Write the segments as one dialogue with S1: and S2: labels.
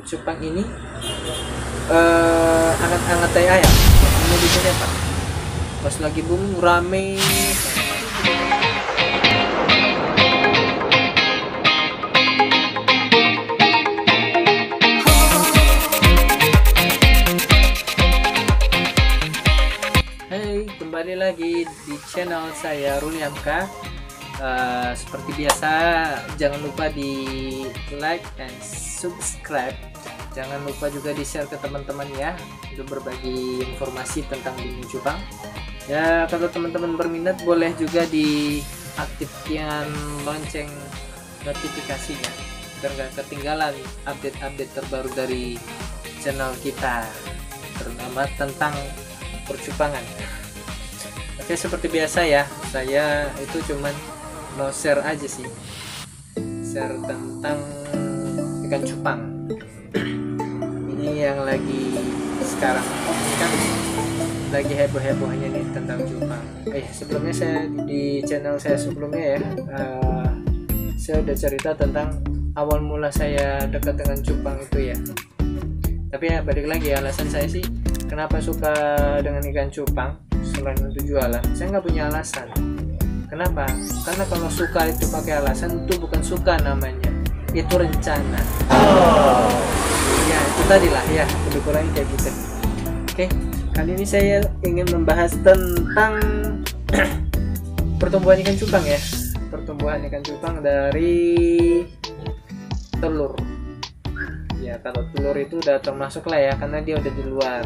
S1: Cupang ini hangat-hangat tai ayam. Ini di sini Pak. Pas lagi booming rame. Hai, kembali lagi di channel saya Ruli Hamka. Seperti biasa, jangan lupa di like and subscribe. Jangan lupa juga di share ke teman-teman ya, untuk berbagi informasi tentang Gunung Cupang. Ya, kalau teman-teman berminat boleh juga diaktifkan lonceng notifikasinya biar nggak ketinggalan update-update terbaru dari channel kita, terutama tentang percupangan. Oke, seperti biasa ya, saya itu cuman mau share aja sih, share tentang ikan cupang. Ini yang lagi sekarang ini kan lagi heboh-hebohnya nih tentang cupang. Sebelumnya saya di channel saya sebelumnya ya, saya udah cerita tentang awal mula saya dekat dengan cupang itu ya. Tapi ya balik lagi, alasan saya sih kenapa suka dengan ikan cupang selain untuk jualan, saya nggak punya alasan. Kenapa? Karena kalau suka itu pakai alasan, itu bukan suka namanya, itu rencana. Ya itu tadi lah ya, lebih kurang kayak gitu. Oke, kali ini saya ingin membahas tentang pertumbuhan ikan cupang ya. Pertumbuhan ikan cupang dari telur. Ya kalau telur itu udah termasuk lah ya, karena dia udah di luar.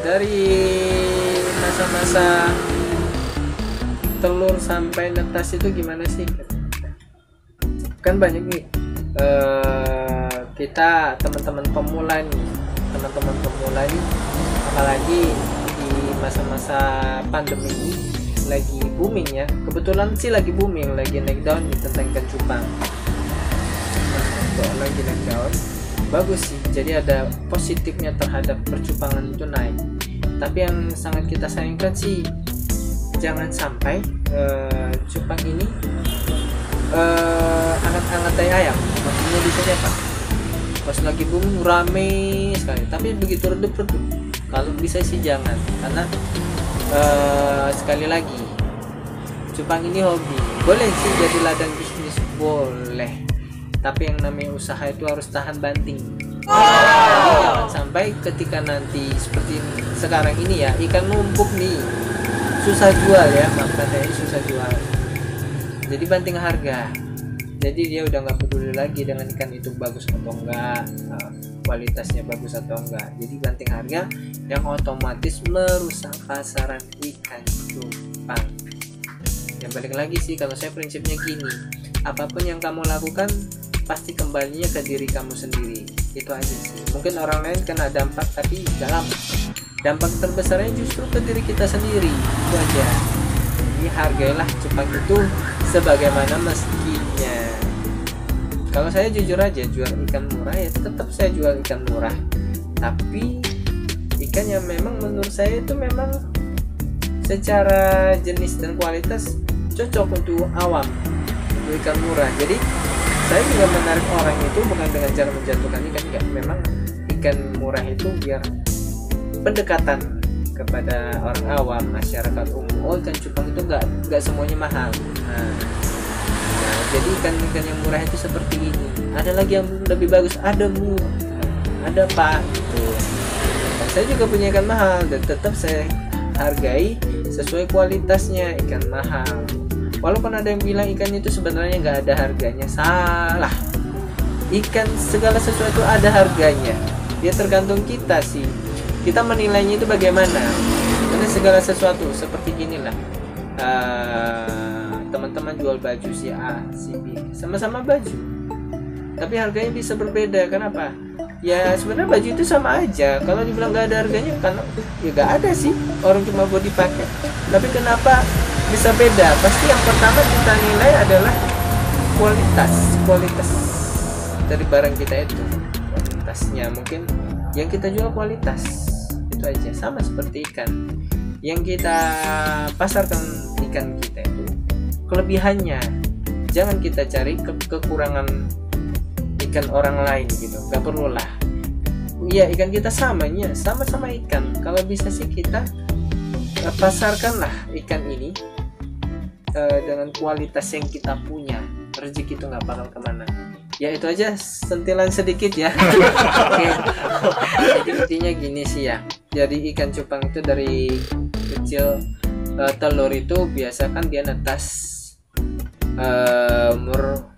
S1: Dari masa-masa telur sampai netas itu gimana sih? Kan banyak nih kita teman-teman pemula nih, apalagi di masa-masa pandemi ini lagi booming ya. Kebetulan sih lagi booming, lagi naik daun nih tentang ikan cupang. Lagi naik daun, bagus sih. Jadi ada positifnya terhadap percupangan itu naik. Tapi yang sangat kita sayangkan sih, jangan sampai cupang ini hangat-hangat tai ayam. Maksudnya di sini apa? Pas lagi booming rame sekali, tapi begitu redup-redup. Kalau bisa sih jangan, karena sekali lagi cupang ini hobi. Boleh sih jadi ladang bisnis, boleh. Tapi yang namanya usaha itu harus tahan banting. Jadi jangan sampai ketika nanti seperti sekarang ini ya, ikan numpuk nih, susah jual ya, makanya susah jual. Jadi banting harga. Jadi dia udah nggak peduli lagi dengan ikan itu bagus atau enggak, kualitasnya bagus atau enggak. Jadi banting harga yang otomatis merusak pasaran ikan cupang. Yang balik lagi sih, kalau saya prinsipnya gini, apapun yang kamu lakukan pasti kembalinya ke diri kamu sendiri. Itu aja sih. Mungkin orang lain kena dampak, tapi dalam dampak terbesarnya justru ke diri kita sendiri. Itu aja. Jadi hargailah cupang itu sebagaimana mestinya. Kalau saya jujur aja, jual ikan murah ya tetap saya jual ikan murah. Tapi ikan yang memang menurut saya itu memang secara jenis dan kualitas cocok untuk awam, untuk ikan murah. Jadi saya juga menarik orang itu bukan dengan cara menjatuhkan ikan, enggak. Memang ikan murah itu biar pendekatan kepada orang awam, masyarakat umum. Oh, ikan cupang itu enggak semuanya mahal. Nah, jadi ikan-ikan yang murah itu seperti ini. Ada lagi yang lebih bagus, ada pak gitu. Dan saya juga punya ikan mahal dan tetap saya hargai sesuai kualitasnya ikan mahal. Walaupun ada yang bilang ikan itu sebenarnya nggak ada harganya, salah. Ikan segala sesuatu ada harganya. Dia tergantung kita sih. Kita menilainya itu bagaimana. Karena segala sesuatu seperti inilah. Teman-teman jual baju si A, si B, sama-sama baju. Tapi harganya bisa berbeda. Kenapa? Ya sebenarnya baju itu sama aja. Kalau dibilang nggak ada harganya, karena ya nggak ada sih. Orang cuma buat dipakai. Tapi kenapa bisa beda? Pasti yang pertama kita nilai adalah kualitas dari barang kita itu. Kualitasnya mungkin yang kita jual kualitas itu aja. Sama seperti ikan yang kita pasarkan, ikan kita itu kelebihannya. Jangan kita cari kekurangan ikan orang lain gitu, nggak perlu lah. Iya, ikan kita sama-sama ikan. Kalau bisa sih kita pasarkanlah ikan ini dengan kualitas yang kita punya. Rezeki itu nggak bakal kemana. Ya itu aja sentilan sedikit ya. Oke. Jadi intinya gini sih ya. Jadi ikan cupang itu dari kecil, telur itu biasa kan dia netas umur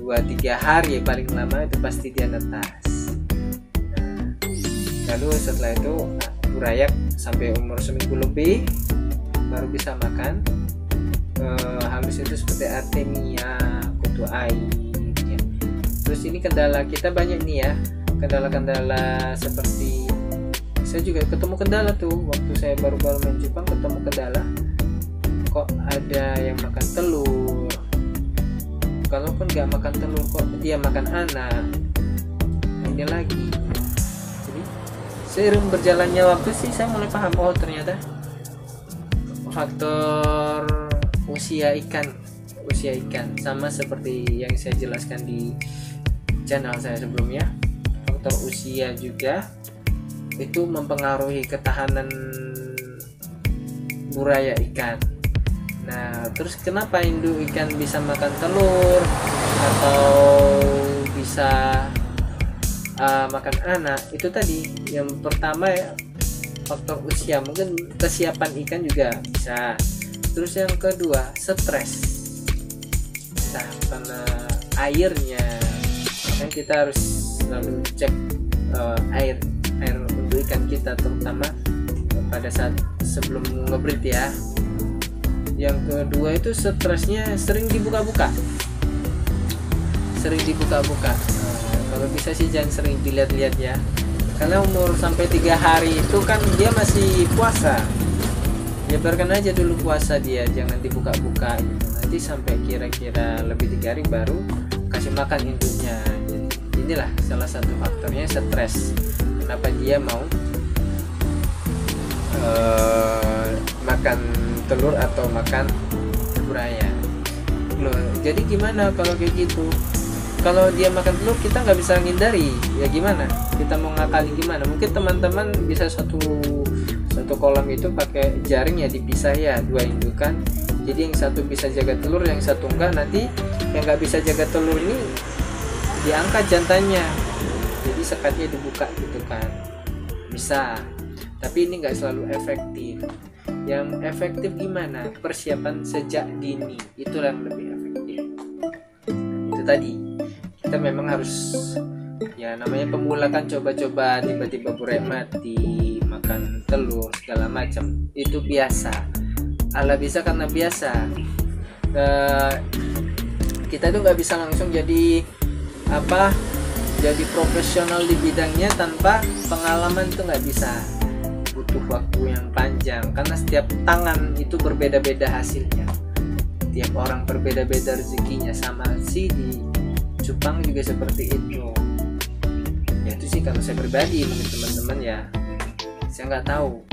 S1: 2-3 hari ya, paling lama itu pasti dia netas. Lalu setelah itu burayak sampai umur seminggu lebih baru bisa makan. Halus itu seperti artemia, kutu air ya. Terus ini kendala kita banyak nih ya, kendala-kendala seperti saya juga ketemu kendala tuh waktu saya baru-baru main Jepang, ketemu kendala kok ada yang makan telur, kalaupun nggak makan telur kok dia makan anak. Nah, ini lagi. Jadi seiring berjalannya waktu sih saya mulai paham, oh ternyata faktor usia ikan sama seperti yang saya jelaskan di channel saya sebelumnya. Faktor usia juga itu mempengaruhi ketahanan buraya ikan. Nah, terus kenapa induk ikan bisa makan telur atau bisa makan anak? Itu tadi yang pertama ya, faktor usia, mungkin kesiapan ikan juga bisa. Terus yang kedua, stres. Nah, karena airnya, makanya kita harus selalu cek air untuk ikan kita, terutama pada saat sebelum ngebreed ya. Yang kedua itu stresnya sering dibuka-buka. Kalau bisa sih jangan sering dilihat-lihat ya, karena umur sampai 3 hari itu kan dia masih puasa. Ya biarkan aja dulu puasa dia, jangan dibuka-buka gitu. Nanti sampai kira-kira lebih 3 hari baru kasih makan induknya. Jadi inilah salah satu faktornya, stres. Kenapa dia mau makan telur atau makan buraya. Loh, jadi gimana kalau kayak gitu? Kalau dia makan telur kita nggak bisa ngindari, ya gimana? Kita mau ngakali gimana? Mungkin teman-teman bisa satu kolam itu pakai jaring ya, dipisah ya, 2 indukan. Jadi yang satu bisa jaga telur, yang satu enggak. Nanti yang nggak bisa jaga telur ini diangkat jantannya, jadi sekatnya dibuka gitu kan, bisa. Tapi ini nggak selalu efektif. Yang efektif gimana? Persiapan sejak dini, itulah yang lebih efektif. Itu tadi, kita memang harus, ya namanya pemula kan, coba-coba, tiba-tiba buraya mati, makan telur segala macam, itu biasa. Ala bisa karena biasa. Kita tuh nggak bisa langsung jadi profesional di bidangnya tanpa pengalaman, itu nggak bisa. Butuh waktu yang panjang karena setiap tangan itu berbeda-beda hasilnya. Tiap orang berbeda-beda rezekinya, sama sih di cupang juga seperti itu. Ya itu sih kalau saya pribadi, mungkin teman-teman ya saya nggak tahu.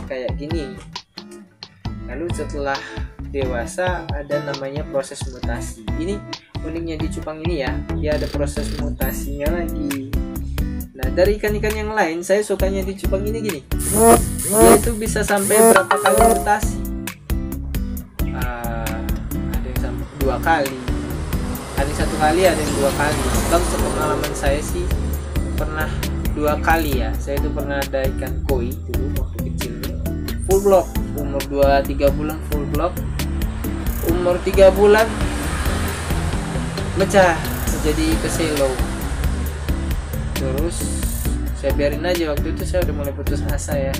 S1: Kayak gini. Lalu setelah dewasa ada namanya proses mutasi. Ini uniknya di cupang ini ya, dia ada proses mutasinya lagi. Nah, dari ikan-ikan yang lain saya sukanya di cupang ini gini, dia itu bisa sampai berapa kali mutasi. Ada yang sampai 2 kali, ada yang 1 kali, ada yang 2 kali. Kalau sepengalaman saya sih pernah 2 kali ya. Saya itu pernah ada ikan koi dulu waktu kecil, full block, umur 2-3 bulan full block, umur 3 bulan pecah jadi keselo. Terus saya biarin aja, waktu itu saya udah mulai putus asa ya,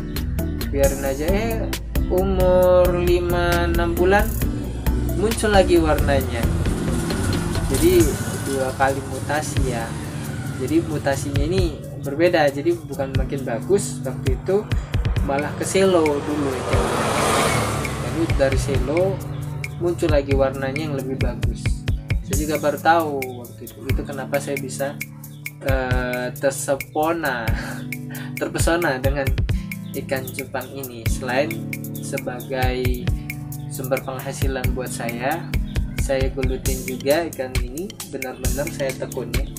S1: biarin aja. Umur 5-6 bulan muncul lagi warnanya. Jadi 2 kali mutasi ya. Jadi mutasinya ini berbeda, jadi bukan makin bagus, waktu itu malah ke selo dulu ya. Lalu dari selo muncul lagi warnanya yang lebih bagus. Saya juga baru tahu waktu itu kenapa saya bisa terpesona dengan ikan cupang ini. Selain sebagai sumber penghasilan buat saya gelutin juga ikan ini, benar-benar saya tekuni.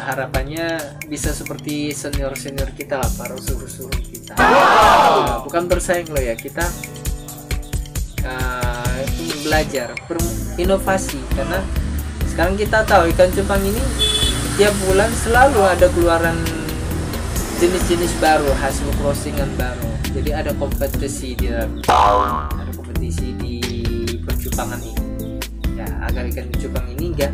S1: Harapannya bisa seperti senior kita lah, para suruh kita. Bukan bersaing loh ya, kita belajar berinovasi, karena sekarang kita tahu ikan cupang ini tiap bulan selalu ada keluaran jenis-jenis baru, hasil crossingan baru. Jadi ada kompetisi di percupangan ini ya, agar ikan cupang ini enggak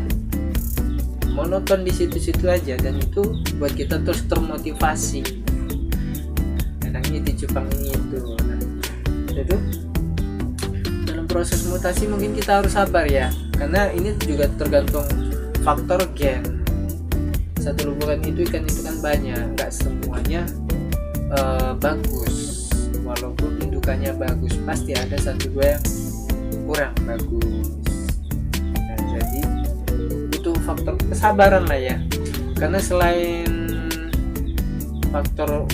S1: monoton di situ-situ aja, dan itu buat kita terus termotivasi. Enaknya di cupang ini itu. Nah, itu dalam proses mutasi mungkin kita harus sabar ya, karena ini juga tergantung faktor gen. Satu lubungan itu ikan itu kan banyak, nggak semuanya bagus. Walaupun indukannya bagus, pasti ada satu dua yang kurang bagus. Nah, jadi butuh faktor kesabaran lah ya, karena selain faktor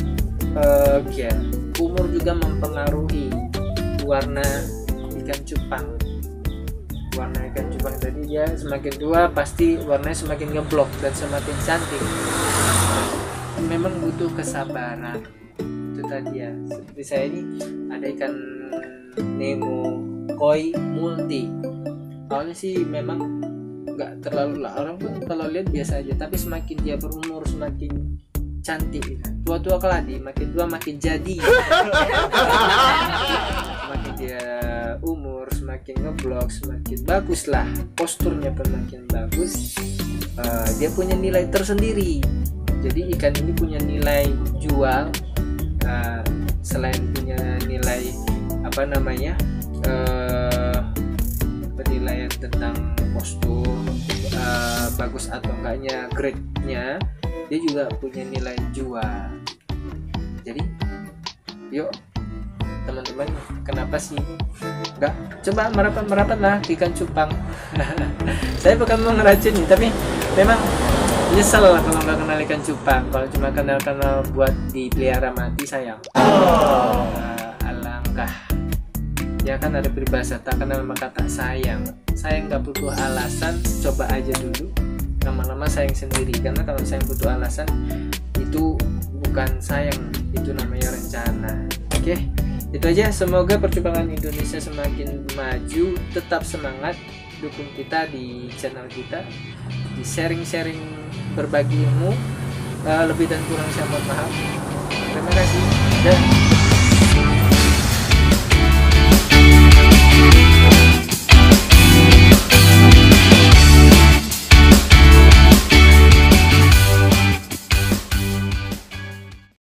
S1: gen, umur juga mempengaruhi warna ikan cupang. Warna ikan cupang tadi dia semakin tua pasti warnanya semakin ngeblok dan semakin cantik. Memang butuh kesabaran. Itu tadi ya, seperti saya ini ada ikan Nemo koi multi. Awalnya sih memang nggak terlalu lah, orang pun kalau lihat biasa aja, tapi semakin dia berumur semakin cantik. Tua-tua keladi, makin tua makin jadi. Semakin dia umur semakin ngeblok, semakin bagus lah, posturnya pun makin bagus. Dia punya nilai tersendiri. Jadi ikan ini punya nilai jual, selain punya nilai penilaian tentang postur, bagus atau enggaknya, grade-nya, dia juga punya nilai jual. Jadi yuk teman-teman, kenapa sih enggak coba merapat lah ikan cupang. Saya bukan mau ngeracuni, tapi memang nyesel lah kalau nggak kenal ikan cupang. Kalau cuma kenal buat dipelihara mati, sayang. Alangkah ya, kan ada peribahasa tak kenal maka tak sayang. Sayang nggak butuh alasan, coba aja dulu, lama-lama sayang sendiri. Karena kalau sayang butuh alasan, itu bukan sayang, itu namanya rencana. Oke, itu aja. Semoga percupangan Indonesia semakin maju. Tetap semangat, dukung kita di channel kita, di sharing-sharing, berbagi ilmu. Lebih dan kurang saya mohon maaf. Terima kasih dan